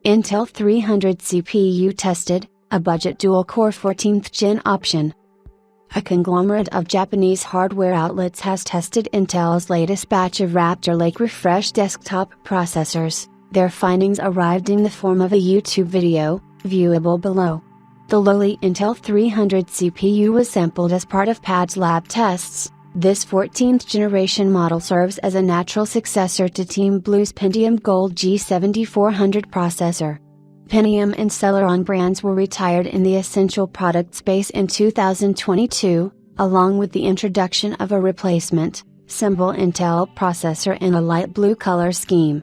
Intel 300 CPU tested, a budget dual-core 14th Gen option. A conglomerate of Japanese hardware outlets has tested Intel's latest batch of Raptor Lake Refresh desktop processors. Their findings arrived in the form of a YouTube video, viewable below. The lowly Intel 300 CPU was sampled as part of PAD's lab tests. This 14th generation model serves as a natural successor to Team Blue's Pentium Gold G7400 processor. Pentium and Celeron brands were retired in the essential product space in 2022, along with the introduction of a replacement, symbol Intel processor in a light blue color scheme.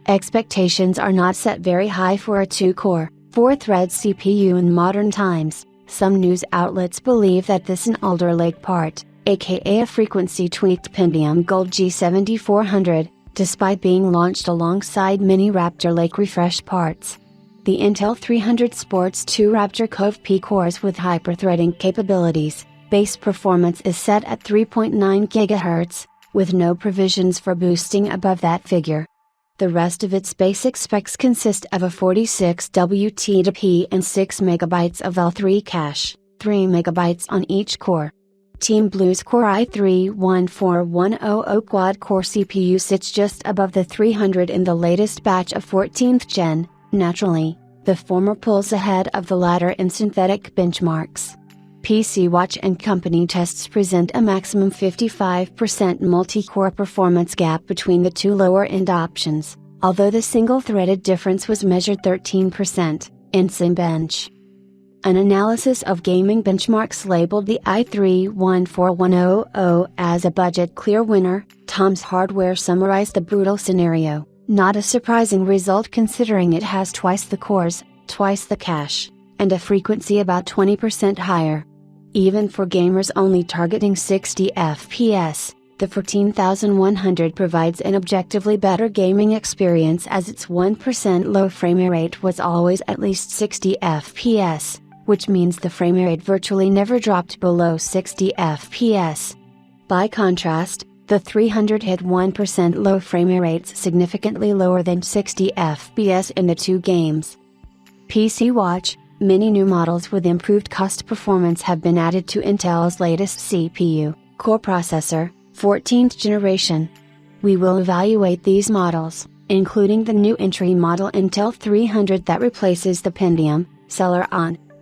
Expectations are not set very high for a 2-core, 4-thread CPU in modern times. Some news outlets believe that this an Alder Lake part, aka a frequency-tweaked Pentium Gold G7400, despite being launched alongside many Raptor Lake Refresh parts. The Intel 300 sports 2 Raptor Cove P cores with hyperthreading capabilities. Base performance is set at 3.9 GHz, with no provisions for boosting above that figure. The rest of its basic specs consist of a 46 WTDP and 6 MB of L3 cache, 3 MB on each core. Team Blue's Core i3-14100 quad-core CPU sits just above the 300 in the latest batch of 14th Gen. Naturally, the former pulls ahead of the latter in synthetic benchmarks. PC Watch and Company tests present a maximum 55% multi-core performance gap between the two lower-end options, although the single-threaded difference was measured 13%, in Cinebench. An analysis of gaming benchmarks labeled the i3-14100 as a budget clear winner. Tom's Hardware summarized the brutal scenario. Not a surprising result considering it has twice the cores, twice the cache, and a frequency about 20% higher. Even for gamers only targeting 60 FPS, the 14100 provides an objectively better gaming experience as its 1% low frame rate was always at least 60 FPS, which means the frame rate virtually never dropped below 60 FPS. By contrast, the 300 had 1% low frame rates significantly lower than 60 FPS in the two games. PC Watch, many new models with improved cost performance have been added to Intel's latest CPU, core processor, 14th generation. We will evaluate these models, including the new entry model Intel 300 that replaces the Pentium, Celeron,